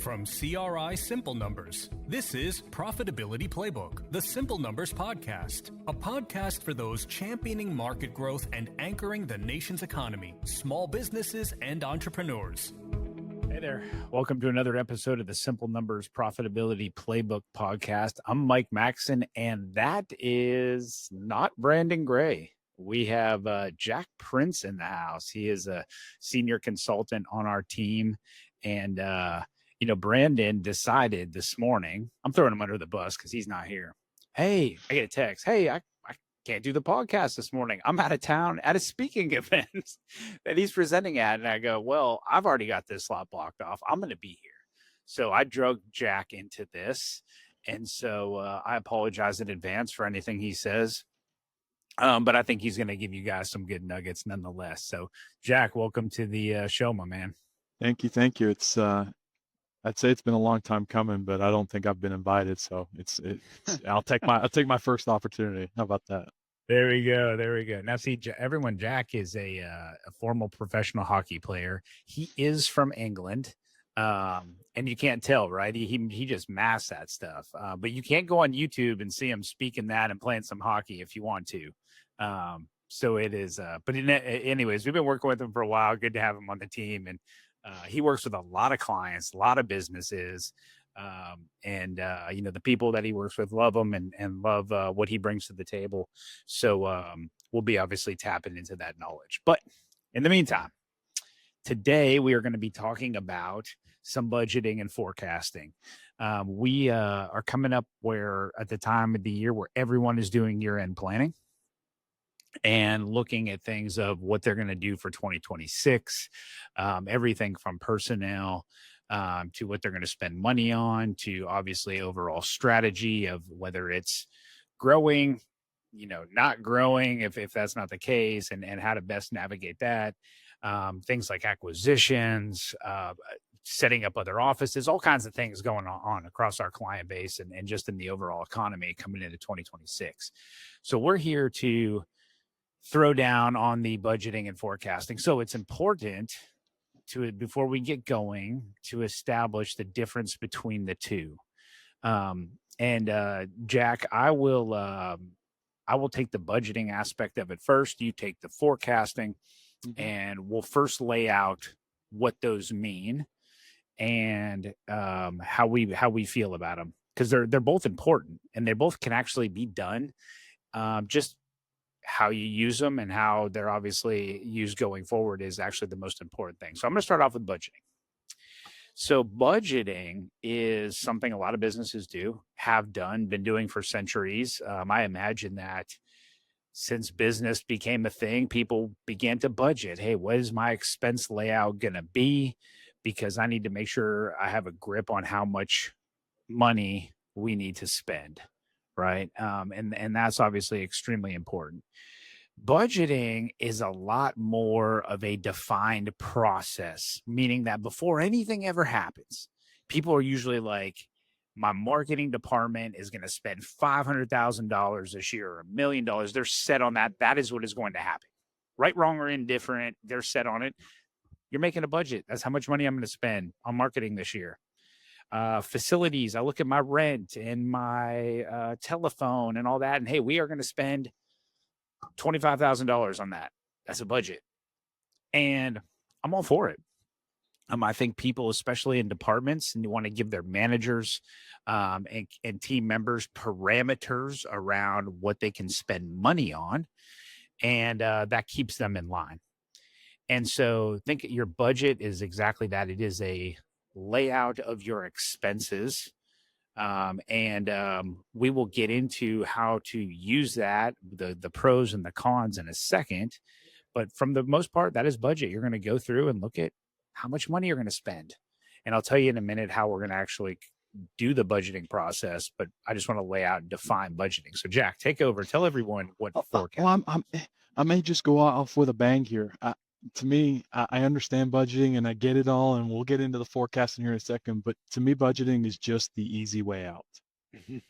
From CRI Simple Numbers, this is Profitability Playbook, the Simple Numbers Podcast, a podcast for those championing market growth and anchoring the nation's economy, small businesses, and entrepreneurs. Hey there. Welcome to another episode of the Simple Numbers Profitability Playbook Podcast. I'm Mike Maxson, and that is not Brandon Gray. We have Jack Prince in the house. He is a senior consultant on our team. And, Brandon decided this morning, I'm throwing him under the bus because he's not here. Hey, I get a text. Hey, I can't do the podcast this morning. I'm out of town at a speaking event that he's presenting at. And I go, well, I've already got this slot blocked off. I'm going to be here. So I drug Jack into this. And so I apologize in advance for anything he says. But I think he's going to give you guys some good nuggets nonetheless. So Jack, welcome to the show, my man. Thank you. It's I'd say it's been a long time coming, but I don't think I've been invited. So I'll take my first opportunity. How about that? There we go. Now, see, everyone, Jack is a former professional hockey player. He is from England, and you can't tell, right? He just masks that stuff. But you can't go on YouTube and see him speaking that and playing some hockey if you want to. So it is. Anyways, we've been working with him for a while. Good to have him on the team, and he works with a lot of clients, a lot of businesses. The people that he works with love him and love what he brings to the table. So we'll be obviously tapping into that knowledge. But in the meantime, today we are going to be talking about some budgeting and forecasting. We are coming up at the time of the year where everyone is doing year-end planning and looking at things of what they're going to do for 2026, everything from personnel to what they're going to spend money on, to obviously overall strategy of whether it's growing, not growing, if that's not the case, and how to best navigate that. Things like acquisitions, setting up other offices, all kinds of things going on across our client base and just in the overall economy coming into 2026. So we're here to throw down on the budgeting and forecasting. So it's important before we get going, to establish the difference between the two. Jack, I will take the budgeting aspect of it first. You take the forecasting, and we'll first lay out what those mean and how we feel about them, because they're both important and they both can actually be done. Just how you use them and how they're obviously used going forward is actually the most important thing. So I'm going to start off with budgeting. So budgeting is something a lot of businesses have been doing for centuries. I imagine that since business became a thing, people began to budget. Hey, what is my expense layout going to be? Because I need to make sure I have a grip on how much money we need to spend. Right. And that's obviously extremely important. Budgeting is a lot more of a defined process, meaning that before anything ever happens, people are usually like, my marketing department is going to spend $500,000 this year or $1 million. They're set on that. That is what is going to happen. Right, wrong, or indifferent. They're set on it. You're making a budget. That's how much money I'm going to spend on marketing this year. Facilities, I look at my rent and my telephone and all that, and hey, we are going to spend $25,000 on that. That's a budget, and I'm all for it. I think people, especially in departments, and you want to give their managers and team members parameters around what they can spend money on, and that keeps them in line. And so think your budget is exactly that. It is a layout of your expenses. We will get into how to use that, the pros and the cons in a second. But from the most part, that is budget. You're going to go through and look at how much money you're going to spend. And I'll tell you in a minute how we're going to actually do the budgeting process, but I just want to lay out and define budgeting. So Jack, take over. Tell everyone what forecast. Well, I may just go off with a bang here. To me, I understand budgeting and I get it all, and we'll get into the forecasting here in a second, but to me, budgeting is just the easy way out.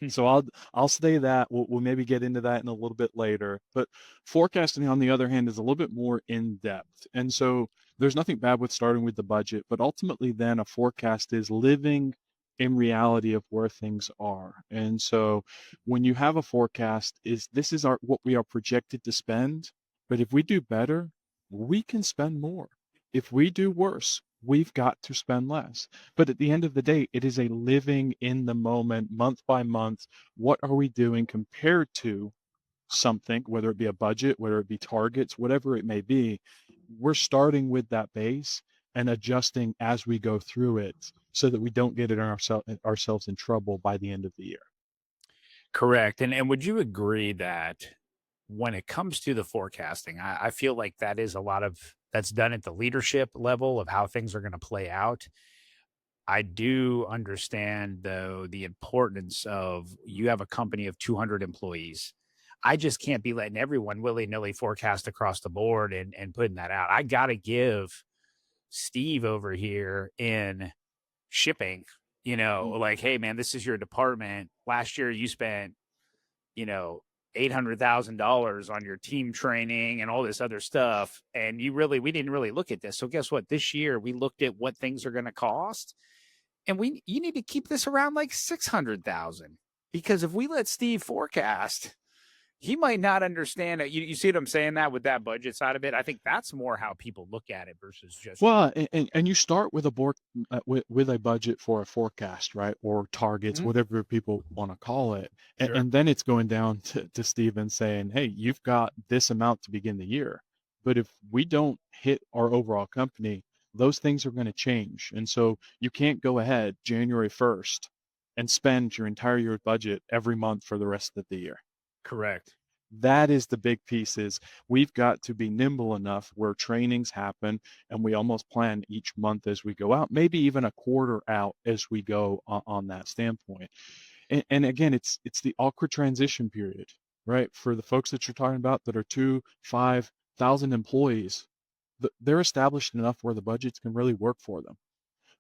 So I'll say that we'll maybe get into that in a little bit later. But forecasting, on the other hand, is a little bit more in depth. And so there's nothing bad with starting with the budget, but ultimately then a forecast is living in reality of where things are. And so when you have a forecast, this is our what we are projected to spend. But if we do better, we can spend more. If we do worse, we've got to spend less. But at the end of the day, it is a living in the moment, month by month. What are we doing compared to something, whether it be a budget, whether it be targets, whatever it may be? We're starting with that base and adjusting as we go through it so that we don't get ourselves in trouble by the end of the year. Correct. And would you agree that when it comes to the forecasting, I feel like that is a lot of that's done at the leadership level of how things are going to play out. I do understand, though, the importance of you have a company of 200 employees. I just can't be letting everyone willy nilly forecast across the board and putting that out. I got to give Steve over here in shipping, like, hey, man, this is your department. Last year you spent, you know, $800,000 on your team training and all this other stuff. And we didn't really look at this. So guess what? This year we looked at what things are going to cost, and you need to keep this around like 600,000, because if we let Steve forecast, he might not understand it. You see what I'm saying, that with that budget side of it? I think that's more how people look at it versus just, Well, and you start with a board with a budget for a forecast, right? Or targets, Mhm. whatever people want to call it. Sure. And then it's going down to Steven saying, hey, you've got this amount to begin the year. But if we don't hit our overall company, those things are going to change. And so you can't go ahead January 1st and spend your entire year budget every month for the rest of the year. Correct. That is the big piece. Is we've got to be nimble enough where trainings happen and we almost plan each month as we go out, maybe even a quarter out as we go on that standpoint. And again, it's the awkward transition period, right? For the folks that you're talking about that are 5,000 employees, they're established enough where the budgets can really work for them.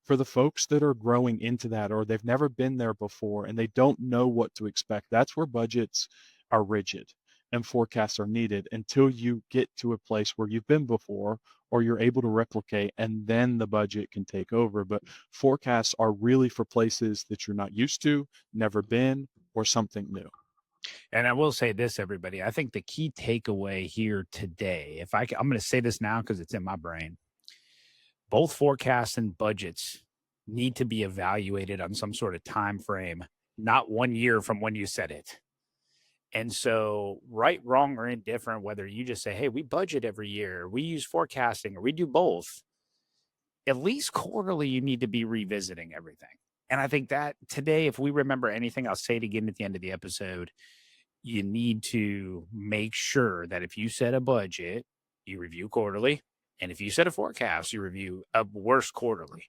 For the folks that are growing into that, or they've never been there before and they don't know what to expect, that's where budgets are rigid and forecasts are needed until you get to a place where you've been before or you're able to replicate, and then the budget can take over. But forecasts are really for places that you're not used to, never been, or something new. And I will say this, everybody. I think the key takeaway here today, I'm going to say this now because it's in my brain. Both forecasts and budgets need to be evaluated on some sort of time frame, not 1 year from when you said it. And so, right, wrong, or indifferent, whether you just say, hey, we budget every year, we use forecasting, or we do both, at least quarterly, you need to be revisiting everything. And I think that today, if we remember anything, I'll say it again at the end of the episode. You need to make sure that if you set a budget, you review quarterly. And if you set a forecast, you review a worst quarterly.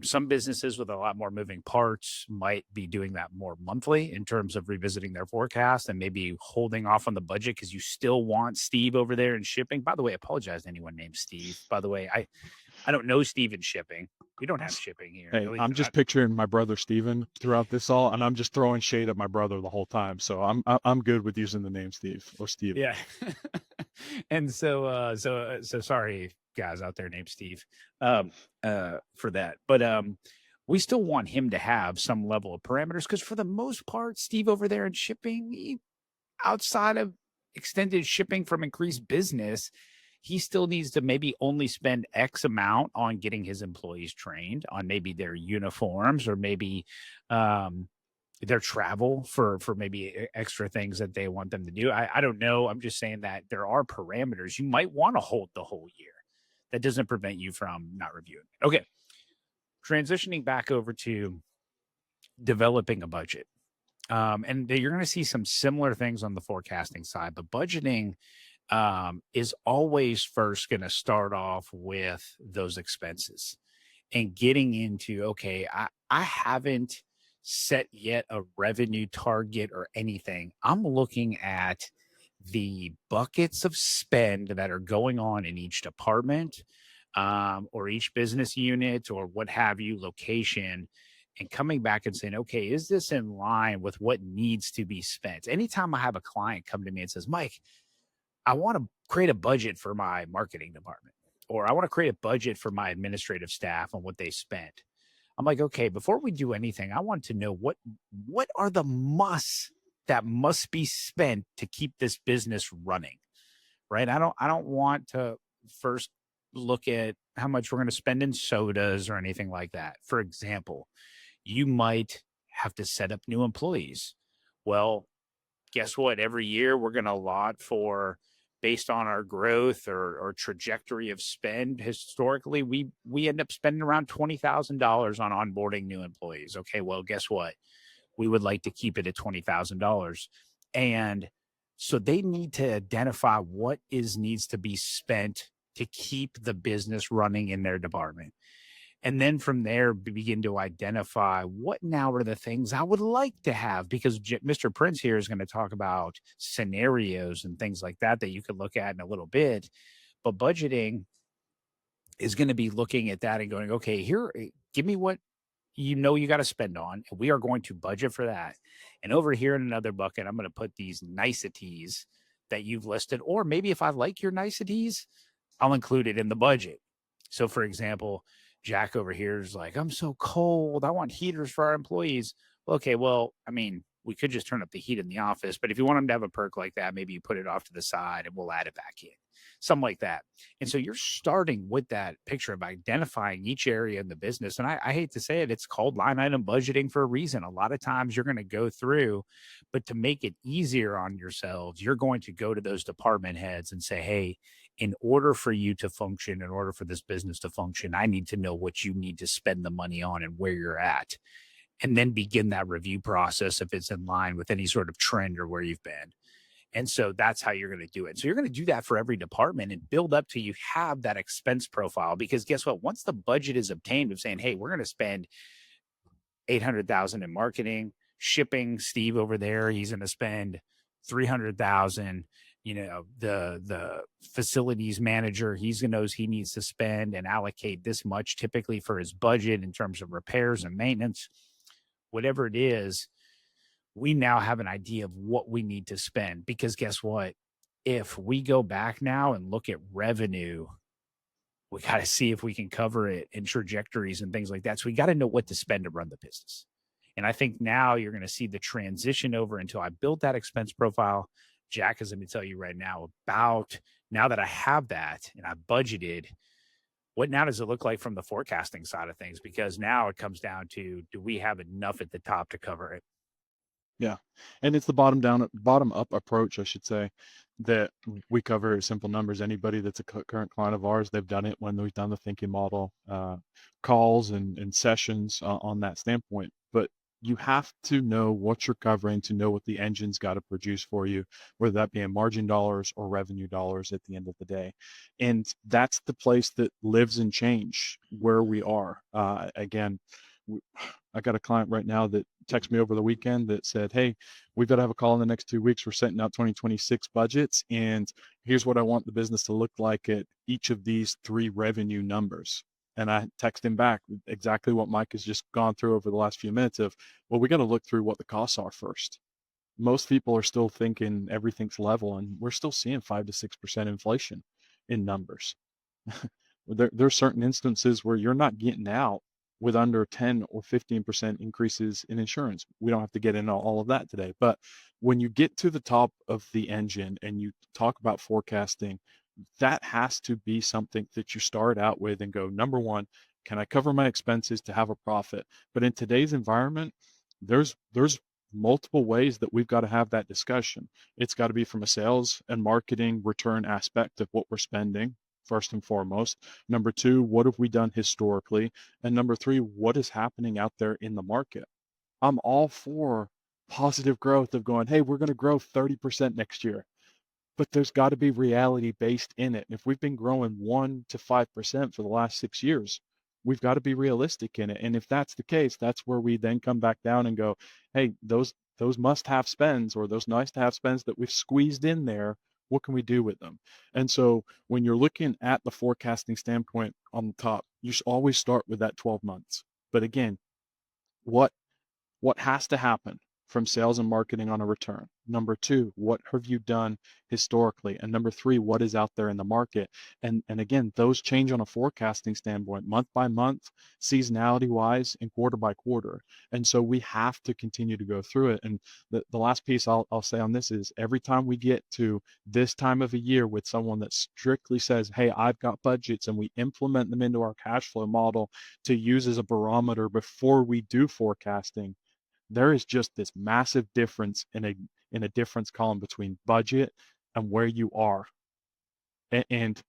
Some businesses with a lot more moving parts might be doing that more monthly in terms of revisiting their forecast and maybe holding off on the budget because you still want Steve over there in shipping. By the way, I apologize to anyone named Steve. By the way, I don't know Steve in shipping. We don't have shipping here. Hey, At least I'm just picturing my brother Steven throughout this all, and I'm just throwing shade at my brother the whole time. So I'm good with using the name Steve or Steve. yeah. And so sorry guys out there named Steve for that. But we still want him to have some level of parameters because for the most part, Steve over there in shipping, outside of extended shipping from increased business, he still needs to maybe only spend X amount on getting his employees trained on maybe their uniforms or maybe their travel for maybe extra things that they want them to do. I don't know. I'm just saying that there are parameters you might want to hold the whole year. That doesn't prevent you from not reviewing it. Okay. Transitioning back over to developing a budget. And you're going to see some similar things on the forecasting side, but budgeting is always first going to start off with those expenses and getting into, okay, I haven't set yet a revenue target or anything. I'm looking at the buckets of spend that are going on in each department or each business unit or what have you, location, and coming back and saying, okay, is this in line with what needs to be spent? Anytime I have a client come to me and says, Mike, I want to create a budget for my marketing department, or I want to create a budget for my administrative staff on what they spent. I'm like, okay, before we do anything, I want to know what are the musts that must be spent to keep this business running, right? I don't want to first look at how much we're going to spend in sodas or anything like that. For example, you might have to set up new employees. Well, guess what? Every year we're going to allot for, based on our growth or trajectory of spend. Historically, we end up spending around $20,000 on onboarding new employees. Okay, well, guess what? We would like to keep it at $20,000, and so they need to identify what needs to be spent to keep the business running in their department. And then from there, begin to identify what now are the things I would like to have, because Mr. Prince here is going to talk about scenarios and things like that you could look at in a little bit. But budgeting is going to be looking at that and going, okay, here, give me what you got to spend on, and we are going to budget for that. And over here in another bucket, I'm going to put these niceties that you've listed, or maybe if I like your niceties, I'll include it in the budget. So, for example, Jack over here is like, I'm so cold. I want heaters for our employees. Okay, well, I mean, we could just turn up the heat in the office, but if you want them to have a perk like that, maybe you put it off to the side and we'll add it back in, something like that. And so you're starting with that picture of identifying each area in the business. And I hate to say it, it's called line item budgeting for a reason. A lot of times you're going to go through, but to make it easier on yourselves, you're going to go to those department heads and say, hey, in order for you to function, in order for this business to function, I need to know what you need to spend the money on and where you're at. And then begin that review process if it's in line with any sort of trend or where you've been. And so that's how you're going to do it. So you're going to do that for every department and build up till you have that expense profile. Because guess what? Once the budget is obtained of saying, hey, we're going to spend 800,000 in marketing, shipping, Steve over there, he's going to spend 300,000. The facilities manager, knows he needs to spend and allocate this much typically for his budget in terms of repairs and maintenance, whatever it is. We now have an idea of what we need to spend, because guess what? If we go back now and look at revenue, we got to see if we can cover it in trajectories and things like that. So we got to know what to spend to run the business. And I think now you're going to see the transition over until I built that expense profile. Jack is going to tell you right now about, now that I have that and I budgeted, what now does it look like from the forecasting side of things? Because now it comes down to, do we have enough at the top to cover it? Yeah. And it's the bottom up approach, I should say, that we cover simple numbers. Anybody that's a current client of ours, they've done it when we've done the thinking model calls and sessions on that standpoint. But you have to know what you're covering to know what the engine's got to produce for you, whether that be in margin dollars or revenue dollars at the end of the day. And that's the place that lives and change where we are. Again, I got a client right now that texted me over the weekend that said, hey, we've got to have a call in the next 2 weeks. We're setting out 2026 budgets, and here's what I want the business to look like at each of these 3 revenue numbers. And I text him back exactly what Mike has just gone through over the last few minutes of, well, we got to look through what the costs are first. Most people are still thinking everything's level, and we're still seeing 5 to 6% inflation in numbers. There's certain instances where you're not getting out with under 10 or 15% increases in insurance. We don't have to get into all of that today. But when you get to the top of the engine and you talk about forecasting, that has to be something that you start out with and go, number one, can I cover my expenses to have a profit? But in today's environment, there's multiple ways that we've got to have that discussion. It's got to be from a sales and marketing return aspect of what we're spending, first and foremost. Number 2, what have we done historically? And number 3, what is happening out there in the market? I'm all for positive growth of going, hey, we're going to grow 30% next year. But there's got to be reality based in it. And if we've been growing 1 to 5% for the last 6 years, we've got to be realistic in it. And if that's the case, that's where we then come back down and go, hey, those must-have spends or those nice-to-have spends that we've squeezed in there, what can we do with them? And so when you're looking at the forecasting standpoint on the top, you should always start with that 12 months. But again, what has to happen from sales and marketing on a return? Number two, what have you done historically? And number three, what is out there in the market? And again, those change on a forecasting standpoint, month by month, seasonality wise, and quarter by quarter. And so we have to continue to go through it. And the last piece I'll say on this is every time we get to this time of a year with someone that strictly says, hey, I've got budgets, and we implement them into our cash flow model to use as a barometer before we do forecasting, there is just this massive difference in a difference column between budget and where you are. And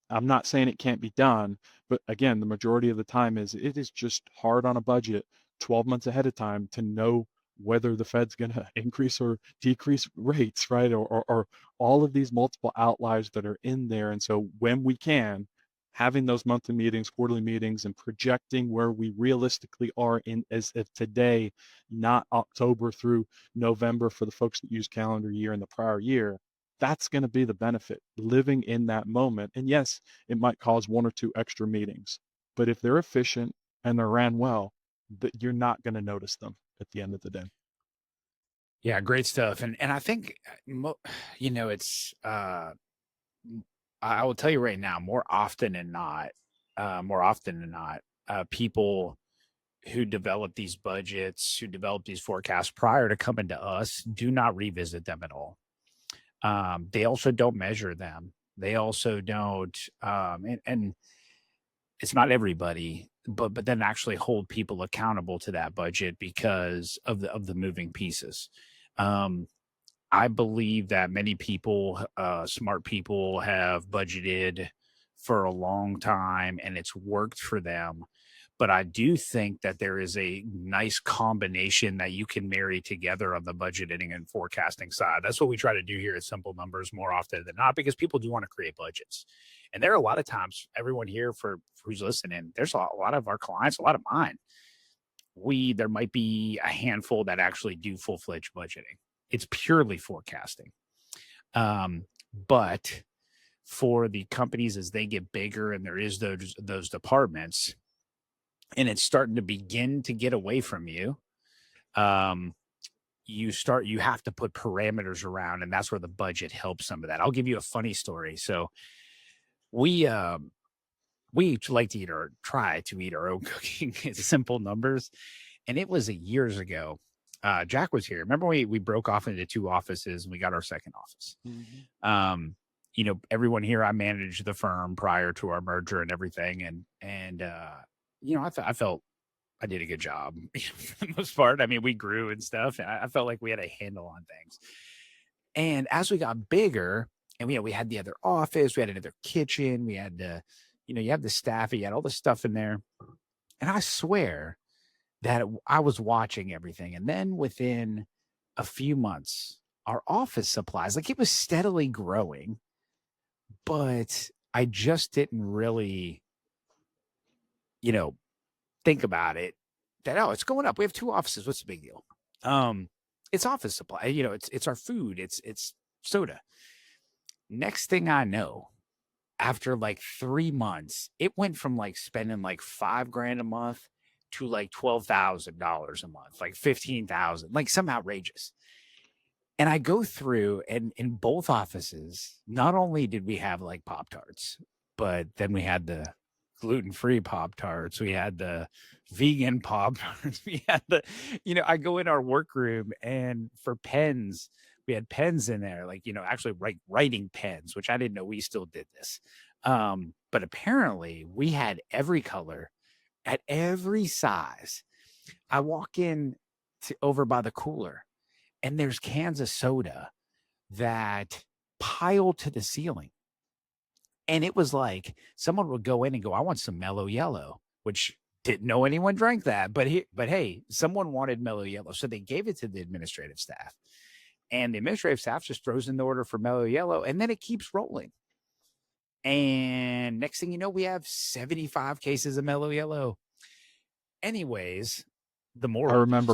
I'm not saying it can't be done, but again, the majority of the time it is just hard on a budget 12 months ahead of time to know whether the Fed's going to increase or decrease rates, right? Or all of these multiple outliers that are in there. And so when we can, having those monthly meetings, quarterly meetings, and projecting where we realistically are in as of today, not October through November for the folks that use calendar year in the prior year, that's going to be the benefit, living in that moment. And yes, it might cause one or two extra meetings, but if they're efficient and they're ran well, you're not going to notice them at the end of the day. Yeah, great stuff. And I think, it's I will tell you right now, more often than not, people who develop these budgets, who develop these forecasts prior to coming to us, do not revisit them at all. They also don't measure them. They also don't, and it's not everybody, but then actually hold people accountable to that budget because of the moving pieces. I believe that many people, smart people, have budgeted for a long time and it's worked for them. But I do think that there is a nice combination that you can marry together on the budgeting and forecasting side. That's what we try to do here at Simple Numbers more often than not, because people do want to create budgets. And there are a lot of times, everyone here for who's listening, there's a lot of our clients, a lot of mine. There might be a handful that actually do full-fledged budgeting. It's purely forecasting. But for the companies as they get bigger and there is those departments, and it's starting to begin to get away from you, you have to put parameters around, and that's where the budget helps some of that. I'll give you a funny story. So we like to try to eat our own cooking. It's Simple Numbers. And it was years ago. Jack was here. Remember we broke off into two offices and we got our second office. Mm-hmm. Everyone here, I managed the firm prior to our merger and everything. And I felt I did a good job for the most part. I mean, we grew and stuff. And I felt like we had a handle on things. And as we got bigger, and we had the other office, we had another kitchen, we had you have the staff, you had all the stuff in there. And I swear that I was watching everything. And then within a few months, our office supplies, like, it was steadily growing, but I just didn't really, think about it that, oh, it's going up. We have two offices. What's the big deal? It's office supply, it's our food, it's soda. Next thing I know, after like 3 months, it went from like spending like $5,000 a month to like $12,000 a month, like 15,000, like some outrageous. And I go through, and in both offices, not only did we have like Pop-Tarts, but then we had the gluten-free Pop-Tarts, we had the vegan Pop-Tarts, we had I go in our workroom, and for pens, we had pens in there, like, actually writing pens, which I didn't know we still did this. But apparently we had every color at every size. I walk in over by the cooler, and there's cans of soda that pile to the ceiling. And it was like someone would go in and go, I want some Mellow Yellow, which didn't know anyone drank that. But hey, someone wanted Mellow Yellow. So they gave it to the administrative staff. And the administrative staff just throws in the order for Mellow Yellow, and then it keeps rolling. And next thing you know, we have 75 cases of Mellow Yellow. Anyways, the moral I remember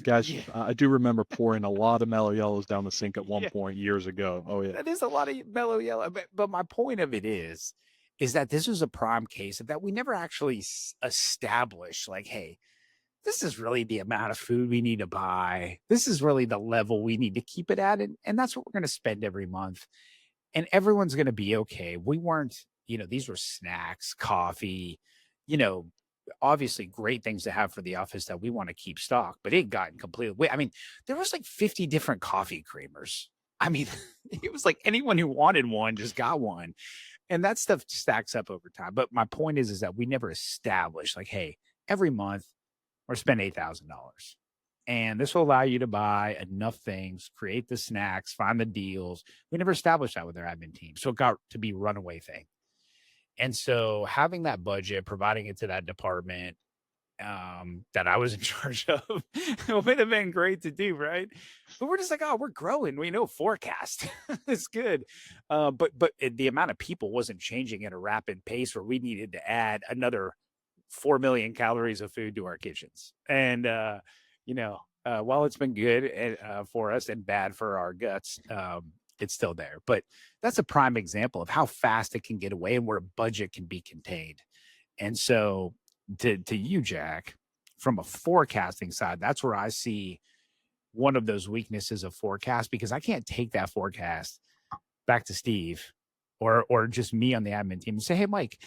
guys. Yeah. I do remember pouring a lot of Mellow Yellows down the sink at one point years ago. Oh yeah, that is a lot of Mellow Yellow. But my point of it is that this was a prime case of that we never actually established, like, hey, this is really the amount of food we need to buy. This is really the level we need to keep it at. And that's what we're going to spend every month. And everyone's going to be okay. We weren't, these were snacks, coffee, you know, obviously great things to have for the office that we want to keep stock, but it gotten completely. I mean, there was like 50 different coffee creamers. I mean, it was like anyone who wanted one just got one. And that stuff stacks up over time. But my point is that we never established like, hey, every month or spend $8,000. And this will allow you to buy enough things, create the snacks, find the deals. We never established that with our admin team. So it got to be a runaway thing. And so having that budget, providing it to that department that I was in charge of, it would have been great to do, right? But we're just like, oh, we're growing. We know forecast. It's good. But the amount of people wasn't changing at a rapid pace where we needed to add another 4 million calories of food to our kitchens. And, while it's been good for us and bad for our guts, it's still there. But that's a prime example of how fast it can get away and where a budget can be contained. And so, to you, Jack, from a forecasting side, that's where I see one of those weaknesses of forecast because I can't take that forecast back to Steve or just me on the admin team and say, hey, Mike,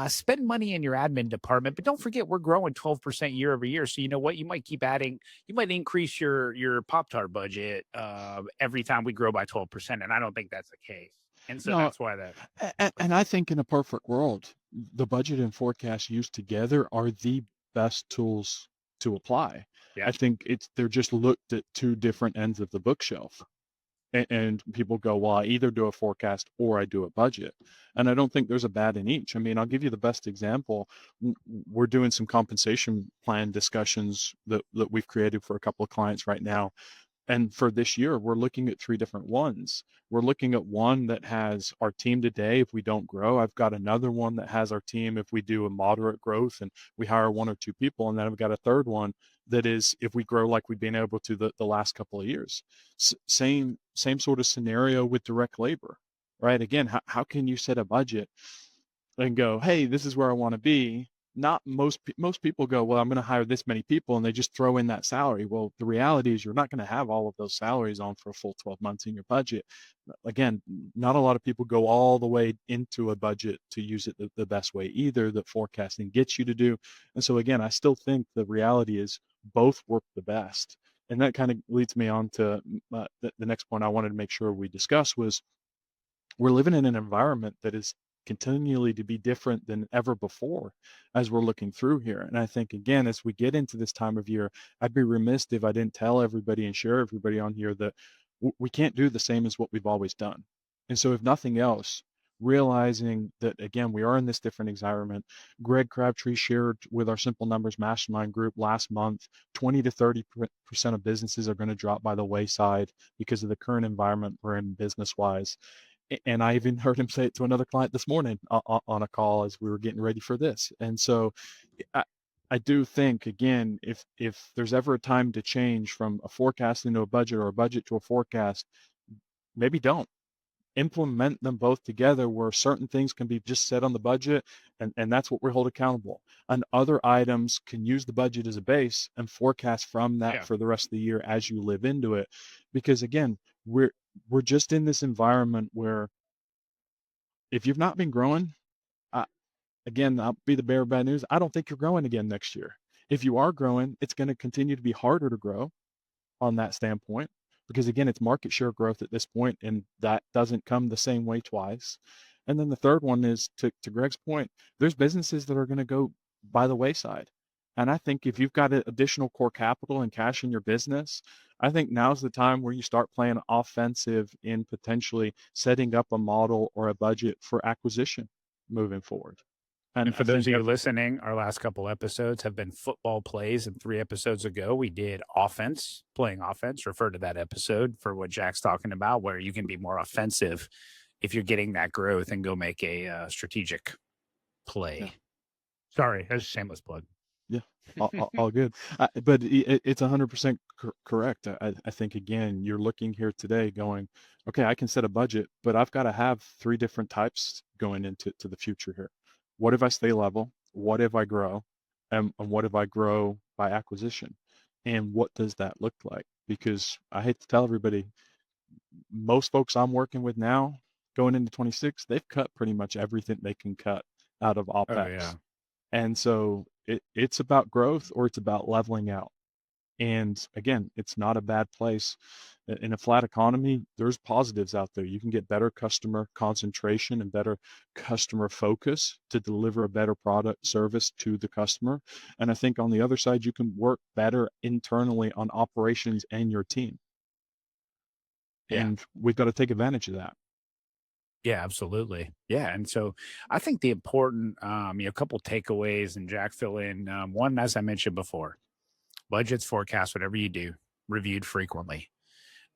spend money in your admin department, but don't forget we're growing 12% year over year. So you know what? You might keep adding, you might increase your Pop-Tart budget every time we grow by 12%. And I don't think that's the case. And so No, that's why that. and I think in a perfect world, the budget and forecast used together are the best tools to apply. Yeah. I think they're just looked at two different ends of the bookshelf. And people go, well, I either do a forecast or I do a budget. And I don't think there's a bad in each. I mean, I'll give you the best example. We're doing some compensation plan discussions that we've created for a couple of clients right now. And for this year, we're looking at 3 different ones. We're looking at one that has our team today if we don't grow. I've got another one that has our team if we do a moderate growth and we hire 1 or 2 people. And then I've got a third one that is if we grow like we've been able to the last couple of years. Same sort of scenario with direct labor, right? Again, how can you set a budget and go, hey, this is where I want to be? Not most people go, well, I'm going to hire this many people, and they just throw in that salary. Well, the reality is you're not going to have all of those salaries on for a full 12 months in your budget. Again, not a lot of people go all the way into a budget to use it the best way either that forecasting gets you to do. And so again, I still think the reality is both work the best. And that kind of leads me on to the next point I wanted to make sure we discuss was we're living in an environment that is continually to be different than ever before as we're looking through here. And I think, again, as we get into this time of year, I'd be remiss if I didn't tell everybody and share everybody on here that we can't do the same as what we've always done. And so if nothing else, realizing that, again, we are in this different environment. Greg Crabtree shared with our Simple Numbers Mastermind group last month, 20 to 30% of businesses are going to drop by the wayside because of the current environment we're in business-wise. And I even heard him say it to another client this morning on a call as we were getting ready for this. And so I do think, again, if there's ever a time to change from a forecast into a budget or a budget to a forecast, maybe don't. Implement them both together where certain things can be just set on the budget and that's what we hold accountable. And other items can use the budget as a base and forecast from that for the rest of the year as you live into it. Because again, we're just in this environment where if you've not been growing, again, I'll be the bearer of bad news. I don't think you're growing again next year. If you are growing, it's going to continue to be harder to grow on that standpoint because again, it's market share growth at this point, and that doesn't come the same way twice. And then the third one is to Greg's point, there's businesses that are going to go by the wayside. And I think if you've got additional core capital and cash in your business, I think now's the time where you start playing offensive in potentially setting up a model or a budget for acquisition moving forward. And for those of you listening, our last couple episodes have been football plays. And 3 episodes ago, we did offense, playing offense. Refer to that episode for what Jack's talking about, where you can be more offensive if you're getting that growth and go make a strategic play. Yeah. Sorry, that's a shameless plug. Yeah, all good. But it's 100% correct. I think, again, you're looking here today going, okay, I can set a budget, but I've got to have 3 different types going into the future here. What if I stay level? What if I grow? And what if I grow by acquisition. And what does that look like? Because I hate to tell everybody, most folks I'm working with now going into 26, they've cut pretty much everything they can cut out of Oh yeah. OpEx. And so it's about growth or it's about leveling out. And again, it's not a bad place. In a flat economy, there's positives out there. You can get better customer concentration and better customer focus to deliver a better product service to the customer. And I think on the other side, you can work better internally on operations and your team. Yeah. And we've got to take advantage of that. Yeah, absolutely. Yeah. And so I think the important, couple takeaways, and Jack fill in, one, as I mentioned before, budgets, forecasts, whatever you do, reviewed frequently.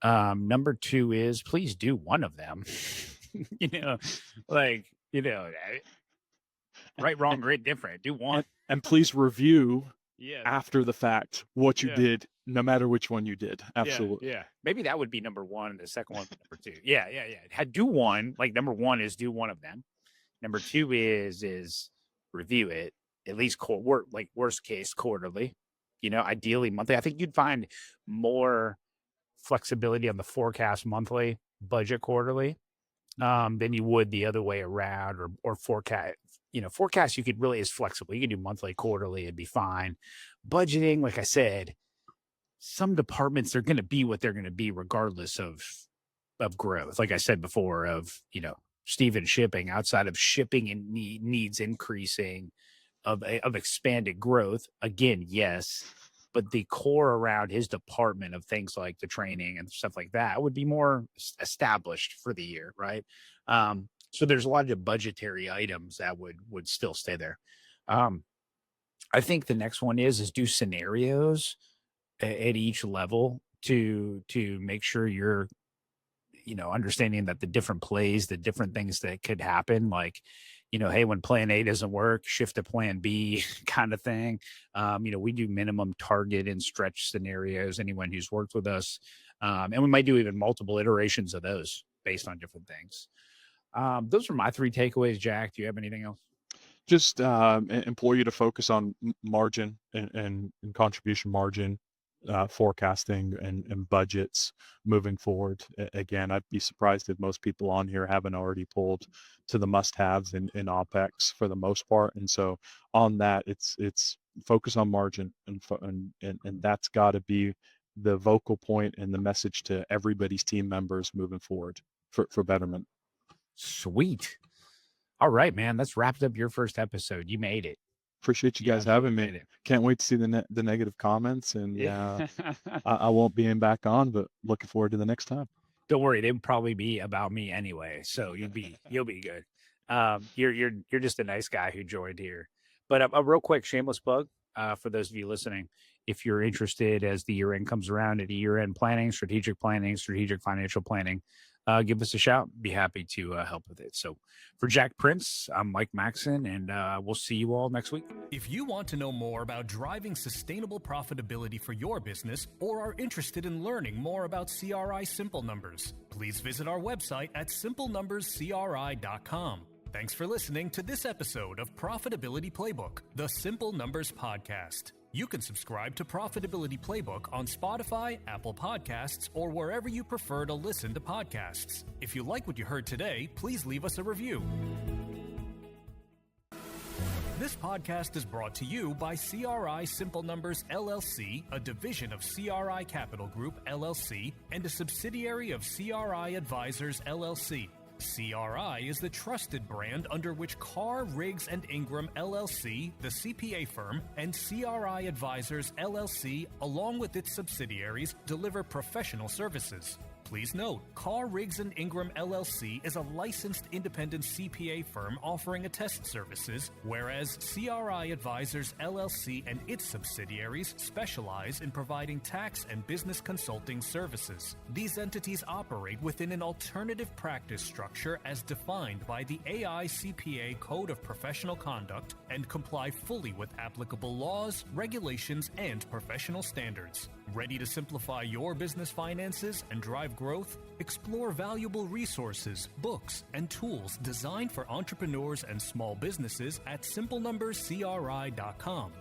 Number two is please do one of them. you know, like, right, wrong, great, different. Do one. And please review Yeah. after the fact what you Yeah. did, no matter which one you did. Absolutely. Yeah. Maybe that would be number one, and the second one number two. Yeah. Do one. Like number one is do one of them. Number two is review it at least worst case quarterly. Ideally monthly. I think you'd find more flexibility on the forecast monthly, budget quarterly, than you would the other way around, or forecast. Forecast you could really is flexible. You can do monthly, quarterly, it'd be fine. Budgeting, like I said, some departments are going to be what they're going to be regardless of growth. Like I said before, Steven shipping, outside of shipping and needs increasing of expanded growth. Again, yes, but the core around his department of things like the training and stuff like that would be more established for the year, right? So there's a lot of budgetary items that would still stay there. I think the next one is do scenarios at each level to make sure you're understanding that the different plays, the different things that could happen, like, hey, when plan A doesn't work, shift to plan B kind of thing. We do minimum target and stretch scenarios, anyone who's worked with us. And we might do even multiple iterations of those based on different things. Those are my three takeaways. Jack, do you have anything else? Just employ you to focus on margin and contribution margin, forecasting and budgets moving forward. Again, I'd be surprised if most people on here haven't already pulled to the must-haves in OpEx for the most part. And so on that, it's focus on margin, and that's got to be the vocal point and the message to everybody's team members moving forward for betterment. Sweet. All right, man. That's wrapped up your first episode. You made it. Appreciate you guys having me. Can't wait to see the negative comments, and I won't be back on, but looking forward to the next time. Don't worry, they would probably be about me anyway, so you'll be good. You're just a nice guy who joined here. But a real quick shameless plug for those of you listening. If you're interested, as the year end comes around, at year-end planning, strategic financial planning, give us a shout. Be happy to help with it. So for Jack Prince, I'm Mike Maxon, and we'll see you all next week. If you want to know more about driving sustainable profitability for your business, or are interested in learning more about CRI Simple Numbers, please visit our website at simplenumberscri.com. Thanks for listening to this episode of Profitability Playbook, the Simple Numbers Podcast. You can subscribe to Profitability Playbook on Spotify, Apple Podcasts, or wherever you prefer to listen to podcasts. If you like what you heard today, please leave us a review. This podcast is brought to you by CRI Simple Numbers LLC, a division of CRI Capital Group LLC, and a subsidiary of CRI Advisors LLC. CRI is the trusted brand under which Carr, Riggs & Ingram LLC, the CPA firm, and CRI Advisors LLC, along with its subsidiaries, deliver professional services. Please note, Carr, Riggs & Ingram LLC is a licensed independent CPA firm offering attest services, whereas CRI Advisors LLC and its subsidiaries specialize in providing tax and business consulting services. These entities operate within an alternative practice structure as defined by the AICPA Code of Professional Conduct and comply fully with applicable laws, regulations, and professional standards. Ready to simplify your business finances and drive growth? Explore valuable resources, books, and tools designed for entrepreneurs and small businesses at simplenumberscri.com.